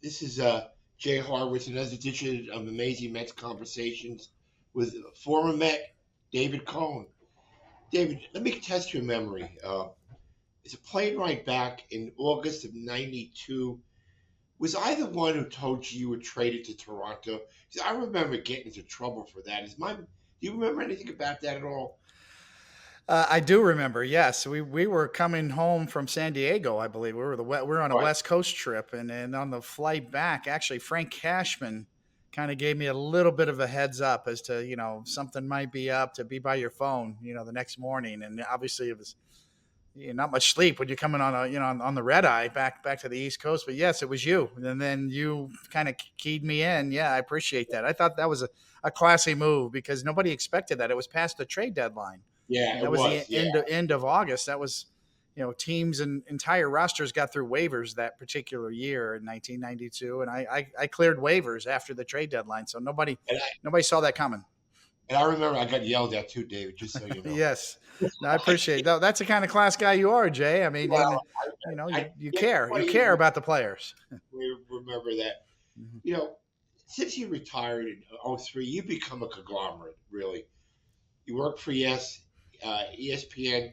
This is Jay Horwitz, another edition of Amazing Mets Conversations with former Met David Cone. David, let me test your memory. As a plane ride back in August of '92, was I the one who told you were traded to Toronto? 'Cause I remember getting into trouble for that. Do you remember anything about that at all? I do remember. Yes, we were coming home from San Diego, I believe. We were on a Right. West Coast trip, and on the flight back, actually, Frank Cashman kind of gave me a little bit of a heads up as to something might be up to be by your phone, the next morning. And obviously, it was not much sleep when you're coming on a on the red eye back to the East Coast. But yes, it was you, and then you kind of keyed me in. Yeah, I appreciate that. I thought that was a classy move because nobody expected that. It was past the trade deadline. Yeah, And it that was was. the Yeah. end of August. That was, teams and entire rosters got through waivers that particular year in 1992, and I cleared waivers after the trade deadline, so And I, nobody saw that coming. and I remember I got yelled at too, David, just so you know. Yes, no, I appreciate that. That's the kind of class guy you are, Jay. I mean, Well, I you yeah, care, 20 years about the players. we remember that. Mhm. You know, since you retired in '03, you become a conglomerate, really. You work for ESPN,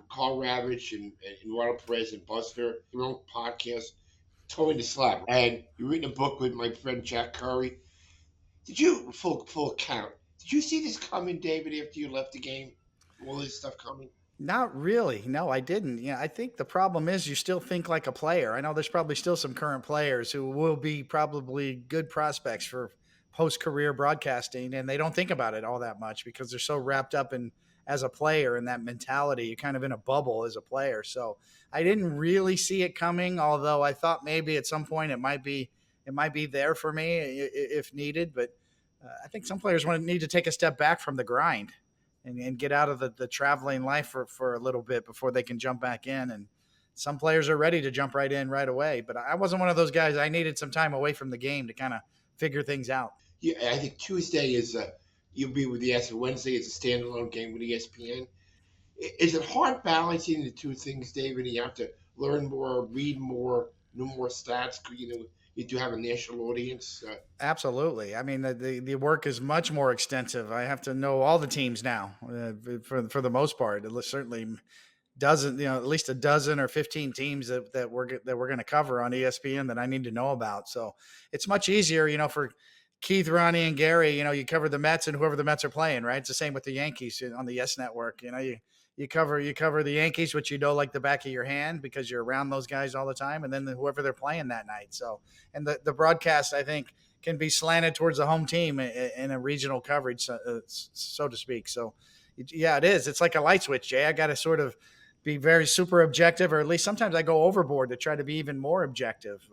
Carl Ravitch and Eduardo Perez and Buster, your own podcast, Towing the Slab. And you're reading a book with my friend Jack Curry. Full account, did you see this coming, David, after you left the game? All this stuff coming? Not really. No, I didn't. I think the problem is you still think like a player. I know there's probably still some current players who will be probably good prospects for post career broadcasting, and they don't think about it all that much because they're so wrapped up in as a player and that mentality. You're kind of in a bubble as a player. So I didn't really see it coming, although I thought maybe at some point it might be there for me if needed. But I think some players need to take a step back from the grind and get out of the traveling life for a little bit before they can jump back in. And some players are ready to jump right in right away. But I wasn't one of those guys. I needed some time away from the game to kind of figure things out. Yeah, I think Tuesday is you'll be with the ESPN. Wednesday is a standalone game with ESPN. Is it hard balancing the two things, David? You have to learn more, read more, know more stats. You do have a national audience. Absolutely. I mean, the work is much more extensive. I have to know all the teams now for the most part. It certainly dozen, at least a dozen or 15 teams that we're going to cover on ESPN that I need to know about. So it's much easier, for Keith, Ronnie, and Gary. You cover the Mets and whoever the Mets are playing, right? It's the same with the Yankees on the Yes Network. You cover the Yankees, which like the back of your hand because you're around those guys all the time, and then whoever they're playing that night. So, and the broadcast, I think, can be slanted towards the home team in a regional coverage, so to speak. So, yeah, it is. It's like a light switch, Jay. I got to sort of be very super objective, or at least sometimes I go overboard to try to be even more objective,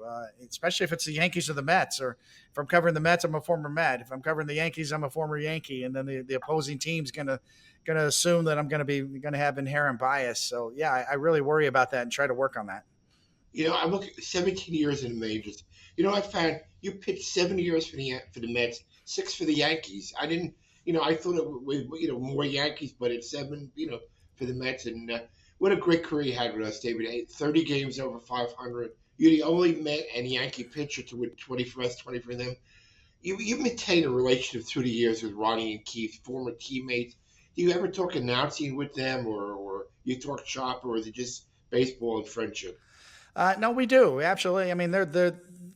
especially if it's the Yankees or the Mets, or if I'm covering the Mets, I'm a former Met. If I'm covering the Yankees, I'm a former Yankee, and then the opposing team's gonna assume that I'm gonna have inherent bias. So yeah, I really worry about that and try to work on that. I look at 17 years in the majors. I found you pitched 7 years for the Mets, six for the Yankees. I didn't. I thought it was more Yankees, but it's seven. For the Mets, and what a great career you had with us, David. 30 games over 500. You're the only Met and Yankee pitcher to win 20 for us, 20 for them. You maintain a relationship through the years with Ronnie and Keith, former teammates. Do you ever talk announcing with them, or you talk shop, or is it just baseball and friendship? No, we do absolutely. I mean,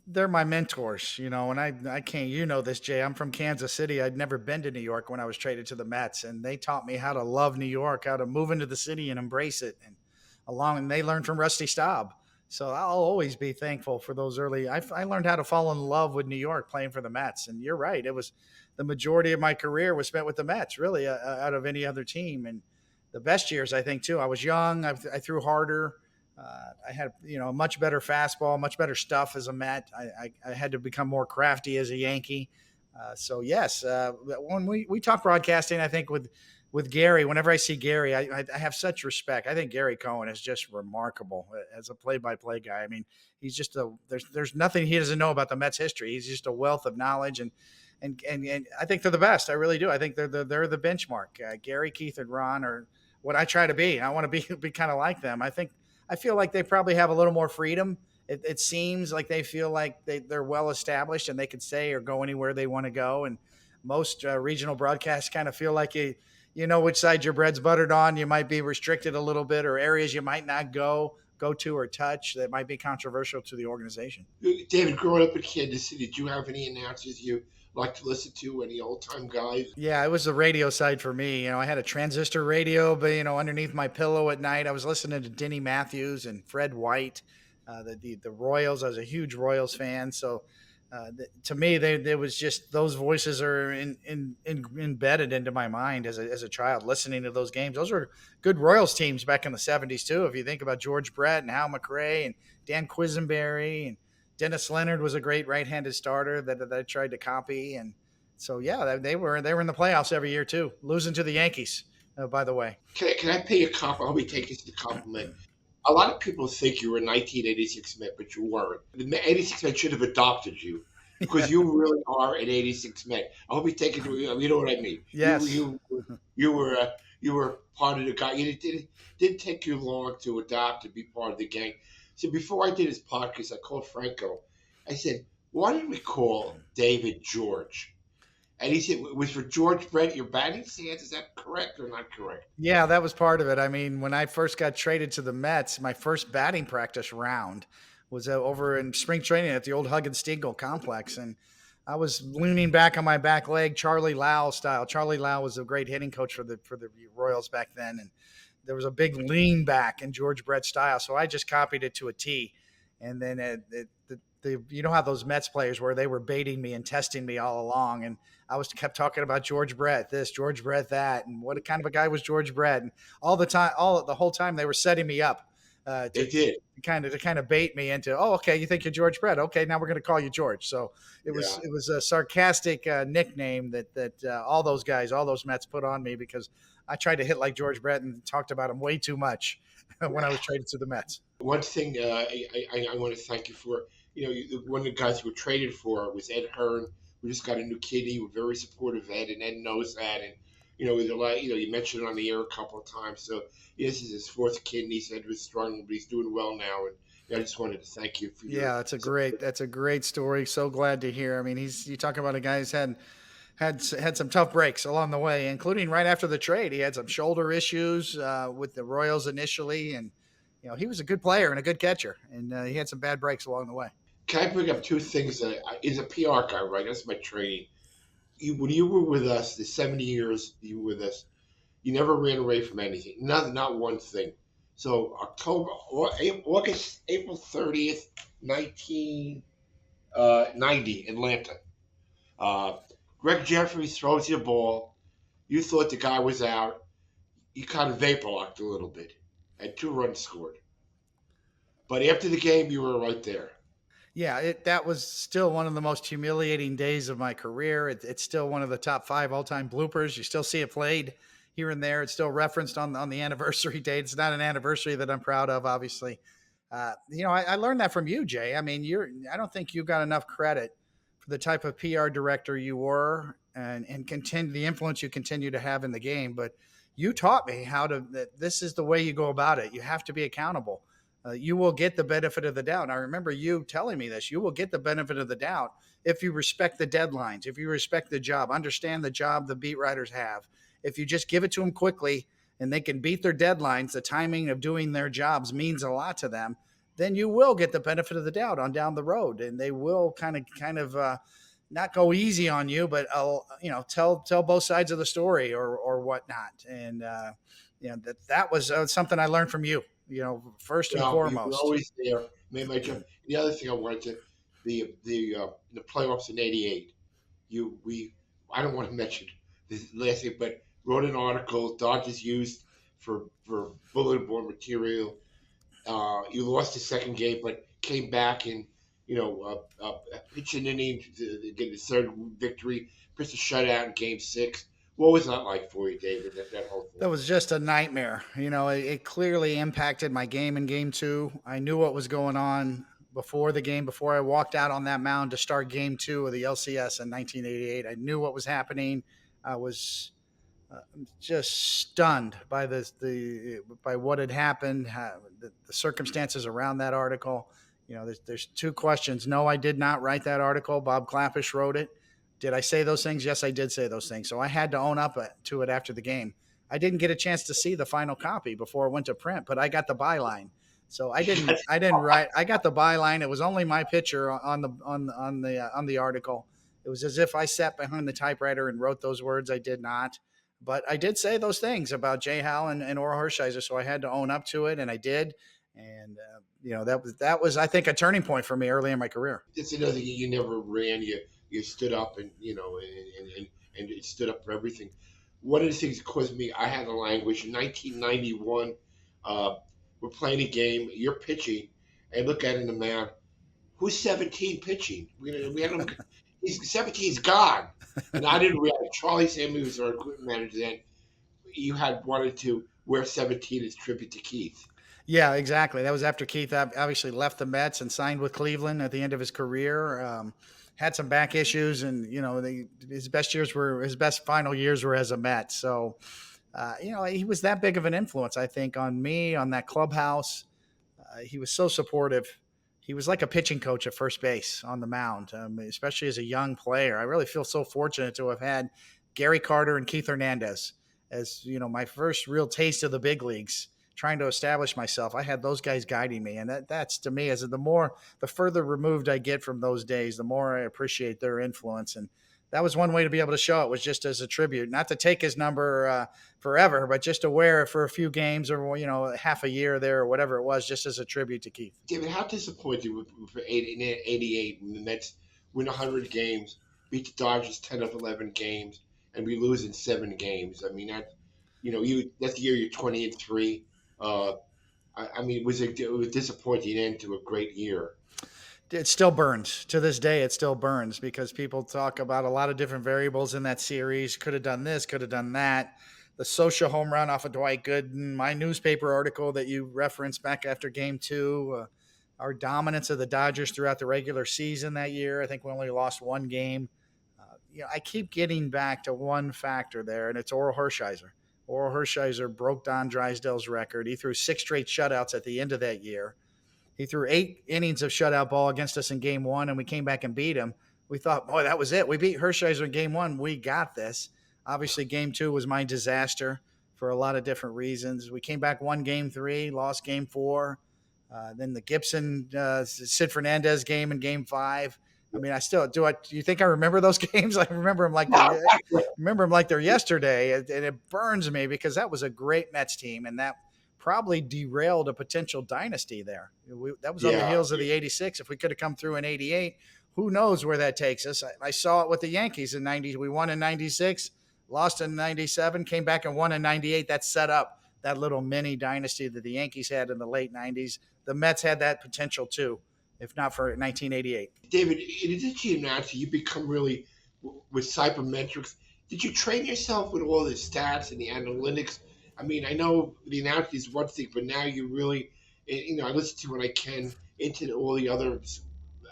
they're my mentors, and I can't. This, Jay. I'm from Kansas City. I'd never been to New York when I was traded to the Mets, and they taught me how to love New York, how to move into the city and embrace it, and they learned from Rusty Staub. So I'll always be thankful for those early. I learned how to fall in love with New York playing for the Mets, and you're right. It was the majority of my career was spent with the Mets, really, out of any other team, and the best years I think too. I was young. I threw harder. I had a much better fastball, much better stuff as a Met. I had to become more crafty as a Yankee. So yes, when we talk broadcasting, I think with Gary, whenever I see Gary, I have such respect. I think Gary Cohen is just remarkable as a play-by-play guy. I mean, he's just there's nothing he doesn't know about the Mets history. He's just a wealth of knowledge, and I think they're the best. I really do. I think they're the benchmark. Gary, Keith, and Ron are what I try to be. I want to be kind of like them. I feel like they probably have a little more freedom it seems like they feel like they're well established and they can say or go anywhere they want to go. And most regional broadcasts kind of feel like you know which side your bread's buttered on. You might be restricted a little bit, or areas you might not go to or touch that might be controversial to the organization. David, growing up in Kansas City, did you have any announcers you like to listen to? Any old time guys? Yeah, it was the radio side for me. You know, I had a transistor radio, but underneath my pillow at night, I was listening to Denny Matthews and Fred White, the Royals. I was a huge Royals fan, so to me, they was just those voices are embedded into my mind as a child. Listening to those games, those were good Royals teams back in the '70s too. If you think about George Brett and Hal McRae and Dan Quisenberry and Dennis Leonard was a great right-handed starter that I tried to copy. And so yeah, they were in the playoffs every year too, losing to the Yankees. By the way, Can I pay a compliment? I'll be taking this as a compliment. A lot of people think you were a 1986 Met, but you weren't. The 86 Met should have adopted you because you really are an 86 Met. I hope you take it. You know what I mean. yes, You were you were part of the guy. Didn't take you long to adopt and be part of the gang. So before I did this podcast, I called Franco. I said, "Why did we call David George?" And he said, "Was for George Brett your batting stance? Is that correct or not correct?" yeah, that was part of it. I mean, when I first got traded to the Mets, my first batting practice round was over in spring training at the old Huggins Stengel complex, and I was leaning back on my back leg, Charlie Lau style. Charlie Lau was a great hitting coach for the Royals back then, and there was a big lean back in George Brett style. So I just copied it to a T. And then you know how those Mets players were, they were baiting me and testing me all along. And I was kept talking about George Brett, this, George Brett, that, and what kind of a guy was George Brett. And all the time, the whole time they were setting me up They did. to kind of bait me into, oh, okay, you think you're George Brett. Okay. Now we're going to call you George. So Yeah. it was a sarcastic nickname that all those guys, all those Mets put on me because I tried to hit like George Brett and talked about him way too much when I was traded to the Mets. One thing I want to thank you for, one of the guys you were traded for was Ed Hearn. We just got a new kidney. We're very supportive of Ed, and Ed knows that. And with a lot, you mentioned it on the air a couple of times. So this is his fourth kidney. Said he was struggling, but he's doing well now. And I just wanted to thank you for your. Yeah, that's a great story. So glad to hear. I mean, you talk about a guy who's had some tough breaks along the way, including right after the trade. He had some shoulder issues with the Royals initially, and he was a good player and a good catcher, and he had some bad breaks along the way. Can I bring up two things? He's a PR guy, right? That's my training. When you were with us, the 70 years you were with us, you never ran away from anything. Not one thing. So April 30th, 1990, Atlanta. Greg Jeffries throws you a ball. You thought the guy was out. You kind of vapor locked a little bit, and 2 runs scored. But after the game, you were right there. Yeah, that was still one of the most humiliating days of my career. It's still one of the top 5 all-time bloopers. You still see it played here and there. It's still referenced on the anniversary date. It's not an anniversary that I'm proud of, obviously. I learned that from you, Jay. I mean, I don't think you got enough credit for the type of PR director you were and continue the influence you continue to have in the game. But you taught me that this is the way you go about it. You have to be accountable. You will get the benefit of the doubt. I remember you telling me this. You will get the benefit of the doubt if you respect the deadlines, if you respect the job, understand the job the beat writers have. If you just give it to them quickly and they can beat their deadlines, the timing of doing their jobs means a lot to them, then you will get the benefit of the doubt on down the road. And they will kind of not go easy on you, but tell both sides of the story or whatnot. And that was something I learned from you. First and foremost. You were always there. Made my job. The other thing I wanted to the playoffs in '88. I don't want to mention this last thing, but wrote an article Dodgers used for bulletin board material. You lost the second game, but came back and pitched an inning to get the third victory. Pitched a shutout in Game 6. What was that like for you, David? That whole thing. That was just a nightmare. It clearly impacted my game in Game 2. I knew what was going on before the game, before I walked out on that mound to start Game 2 of the LCS in 1988. I knew what was happening. I was just stunned by by what had happened, the circumstances around that article. There's two questions. No, I did not write that article. Bob Clappish wrote it. Did I say those things? Yes, I did say those things. So I had to own up to it after the game. I didn't get a chance to see the final copy before it went to print, but I got the byline. So I didn't write. I got the byline. It was only my picture on the article. It was as if I sat behind the typewriter and wrote those words. I did not, but I did say those things about Jay Hal and Orel Hershiser. So I had to own up to it, and I did. And that was I think a turning point for me early in my career. It's another thing. You never ran. You stood up and and it stood up for everything. One of the things that caused me, I had a language in 1991. Uh, we're playing a game. You're pitching, and look at it in the mound. Who's 17 pitching? We had him. He's 17's gone, and I didn't realize. Charlie Sammy was our equipment manager then. You had wanted to wear 17 as tribute to Keith. Yeah, exactly. That was after Keith obviously left the Mets and signed with Cleveland at the end of his career. Had some back issues, and his best final years were as a Met. So, he was that big of an influence, I think, on me, on that clubhouse. He was so supportive. He was like a pitching coach at first base on the mound, especially as a young player. I really feel so fortunate to have had Gary Carter and Keith Hernandez as my first real taste of the big leagues, trying to establish myself. I had those guys guiding me, and that's to me, as the further removed I get from those days, the more I appreciate their influence. And that was one way to be able to show it, was just as a tribute, not to take his number forever, but just to wear it for a few games or half a year there or whatever it was, just as a tribute to Keith. David, how disappointed with in '88 when the Mets win 100 games, beat the Dodgers 10 of 11 games, and we lose in 7 games? I mean, that's the year you're 20-3. I mean, it was a disappointing end to a great year. It still burns to this day. It still burns because people talk about a lot of different variables in that series. Could have done this, could have done that. The Socia home run off of Dwight Gooden, my newspaper article that you referenced back after game 2, our dominance of the Dodgers throughout the regular season that year. I think we only lost one game. I keep getting back to one factor there, and it's Orel Hershiser. Orel Hershiser broke Don Drysdale's record. He threw 6 straight shutouts at the end of that year. He threw 8 innings of shutout ball against us in game 1, and we came back and beat him. We thought, boy, that was it. We beat Hershiser in game 1. We got this. Obviously, game 2 was my disaster for a lot of different reasons. We came back, won game 3, lost game 4. Then the Gibson, Sid Fernandez game in game 5. I mean, do you think I remember those games? I remember them like they're yesterday, and it burns me because that was a great Mets team, and that probably derailed a potential dynasty there. That was on the heels of the '86. If we could have come through in '88, who knows where that takes us? I saw it with the Yankees in '90. We won in '96, lost in '97, came back and won in '98. That set up that little mini dynasty that the Yankees had in the late '90s. The Mets had that potential too, if not for 1988. David, in addition to your announcing, you become really with cybermetrics. Did you train yourself with all the stats and the analytics? I mean, I know the announcing is one thing, but now you really, I listen to when I can into all the other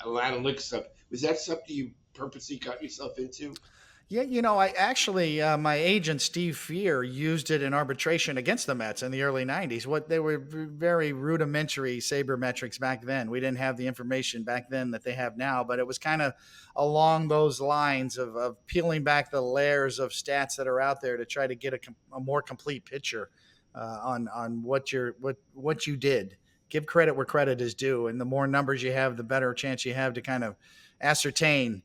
analytics stuff. Was that something you purposely got yourself into? Yeah, I actually, my agent, Steve Fear, used it in arbitration against the Mets in the early 90s. They were very rudimentary sabermetrics back then. We didn't have the information back then that they have now, but it was kind of along those lines of peeling back the layers of stats that are out there to try to get a more complete picture on what you did. Give credit where credit is due, and the more numbers you have, the better chance you have to kind of ascertain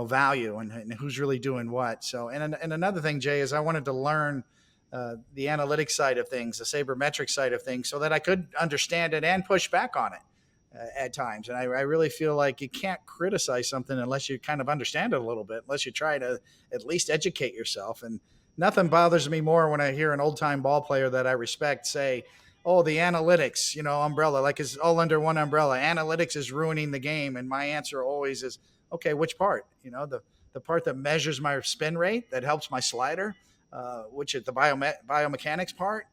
value and who's really doing what. So, and another thing, Jay, is I wanted to learn the analytics side of things, the sabermetric side of things, so that I could understand it and push back on it at times. And I really feel like you can't criticize something unless you kind of understand it a little bit, unless you try to at least educate yourself. And nothing bothers me more when I hear an old time ball player that I respect say, oh, the analytics, umbrella, like it's all under one umbrella. Analytics is ruining the game. And my answer always is, okay, which part? The part that measures my spin rate, that helps my slider, which is the biomechanics part.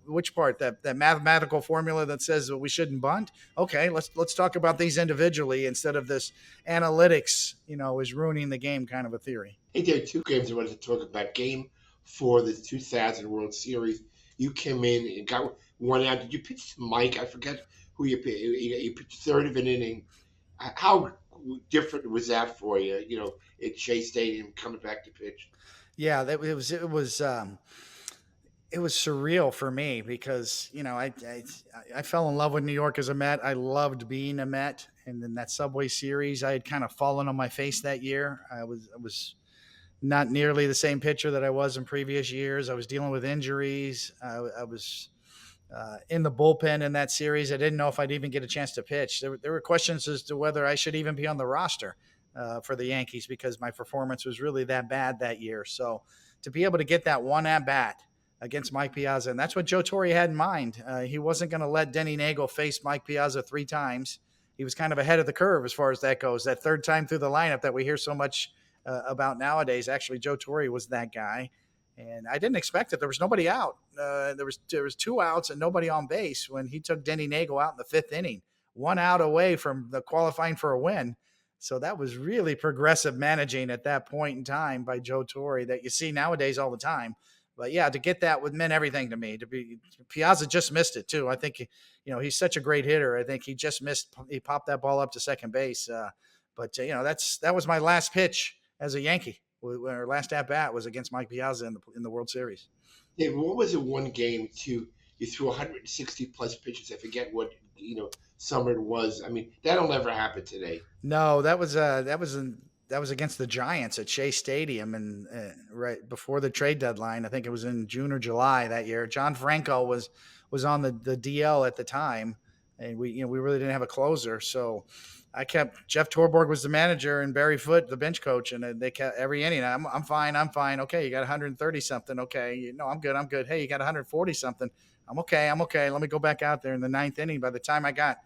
Which part? That mathematical formula that says that we shouldn't bunt. Okay, let's talk about these individually instead of this analytics. Is ruining the game kind of a theory. Hey, there are 2 games I wanted to talk about. Game 4, the 2000 World Series. You came in and got one out. Did you pitch to Mike? I forget who you pitched third of an inning. How different was that for you? At Shea Stadium, coming back to pitch. Yeah, it was surreal for me because I fell in love with New York as a Met. I loved being a Met, and then that Subway Series, I had kind of fallen on my face that year. I was not nearly the same pitcher that I was in previous years. I was dealing with injuries. I was in the bullpen in that series. I didn't know if I'd even get a chance to pitch. There were questions as to whether I should even be on the roster for the Yankees because my performance was really that bad that year. So to be able to get that one at bat against Mike Piazza, and that's what Joe Torre had in mind. He wasn't going to let Denny Nagel face Mike Piazza 3 times. He was kind of ahead of the curve as far as that goes. That third time through the lineup that we hear so much about nowadays, actually Joe Torre was that guy. And I didn't expect it. There was nobody out. There was 2 outs and nobody on base when he took Denny Nagel out in the 5th inning, 1 out away from the qualifying for a win. So that was really progressive managing at that point in time by Joe Torre that you see nowadays all the time. But yeah, to get that would meant everything to me. Piazza just missed it too. I think he's such a great hitter. I think he just missed. He popped that ball up to second base. But that was my last pitch as a Yankee. Our last at bat was against Mike Piazza in the World Series. David, what was it one game you threw 160 plus pitches? I forget what summer it was. I mean, that'll never happen today. No, that was against the Giants at Shea Stadium, and right before the trade deadline. I think it was in June or July that year. John Franco was on the DL at the time, and we really didn't have a closer, so I kept Jeff Torborg was the manager and Barry Foote the bench coach, and they kept every inning. I'm fine. Okay, you got 130 something. Okay, no, I'm good. Hey, you got 140 something. I'm okay. Let me go back out there in the 9th inning. By the time I got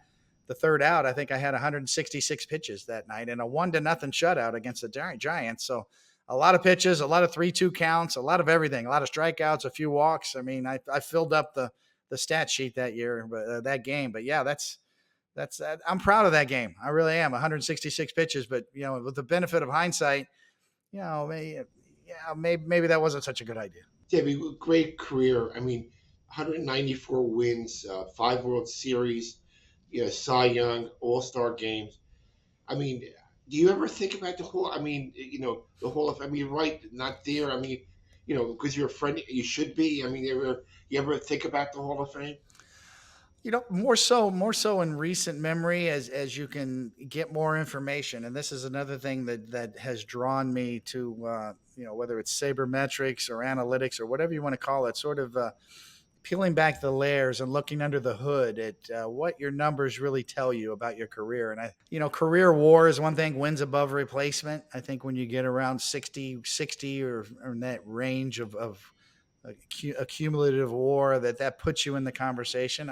the 3rd out, I think I had 166 pitches that night and a 1-0 shutout against the Giants. So a lot of pitches, a lot of 3-2 counts, a lot of everything, a lot of strikeouts, a few walks. I mean, I filled up the stat sheet that year, that game. But yeah, that's I'm proud of that game. I really am. 166 pitches, but with the benefit of hindsight, maybe that wasn't such a good idea. David, great career. I mean, 194 wins, 5 World Series, Cy Young, All-Star games. I mean, do you ever think about the whole? I mean, the whole of. I mean, right, not there. I mean, because you're a friend, you should be. I mean, you ever think about the Hall of Fame? More so in recent memory as you can get more information. And this is another thing that has drawn me to, whether it's sabermetrics or analytics or whatever you want to call it, sort of peeling back the layers and looking under the hood at what your numbers really tell you about your career. And career WAR is one thing, wins above replacement. I think when you get around 60 or in that range of a cumulative WAR, that puts you in the conversation.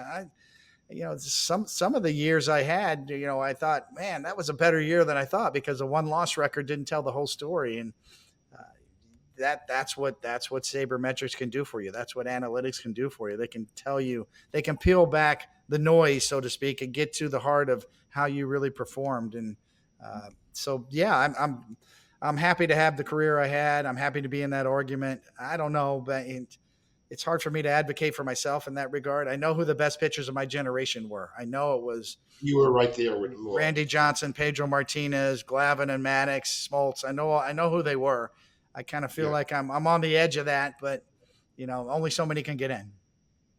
Some of the years I had, I thought, man, that was a better year than I thought because a 1-loss record didn't tell the whole story. And that's what sabermetrics can do for you. That's what analytics can do for you. They can tell you, they can peel back the noise, so to speak, and get to the heart of how you really performed. And so, yeah, I'm happy to have the career I had. I'm happy to be in that argument. I don't know, but it's hard for me to advocate for myself in that regard. I know who the best pitchers of my generation were. I know it was you were right there with Randy Johnson, Pedro Martinez, Glavine and Maddox, Smoltz. I know who they were. I kind of feel like I'm on the edge of that, but only so many can get in.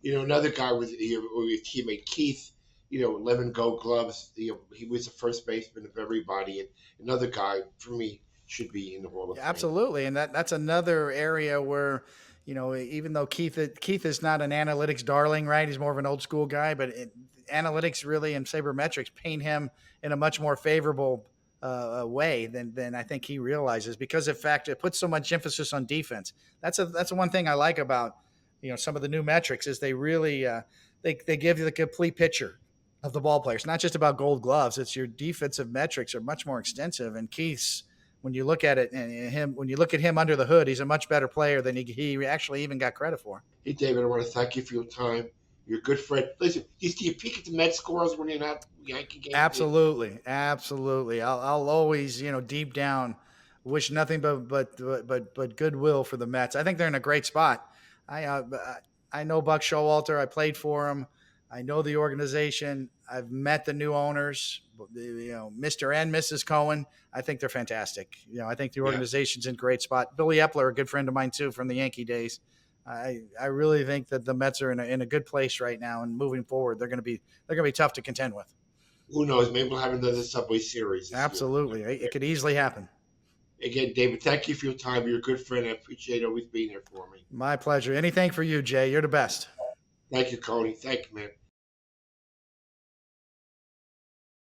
Another guy was your teammate Keith. Lemon Gold Gloves. He was the first baseman of everybody, and another guy for me should be in the Hall of Fame. Absolutely, and that's another area where. Even though Keith is not an analytics darling, right? He's more of an old school guy, but analytics really and sabermetrics paint him in a much more favorable way than I think he realizes because, in fact, it puts so much emphasis on defense. That's the one thing I like about some of the new metrics is they really they give you the complete picture of the ball players. Not just about Gold Gloves. It's your defensive metrics are much more extensive. And Keith's, when you look at it and when you look at him under the hood, he's a much better player than he actually even got credit for. Hey, David, I want to thank you for your time. You're a good friend. Listen, do you peek at the Mets scores when you're not Yankee game? Absolutely. I'll always, deep down, wish nothing but goodwill for the Mets. I think they're in a great spot. I know Buck Showalter. I played for him. I know the organization. I've met the new owners, Mr. and Mrs. Cohen. I think they're fantastic. I think the Yeah. organization's in great spot. Billy Epler, a good friend of mine too, from the Yankee days. I really think that the Mets are in a good place right now, and moving forward, they're going to be tough to contend with. Who knows? Maybe we'll have another Subway Series this Absolutely, year. it could easily happen. Again, David, thank you for your time. You're a good friend. I appreciate always being here for me. My pleasure. Anything for you, Jay. You're the best. Thank you, Cody. Thank you, man.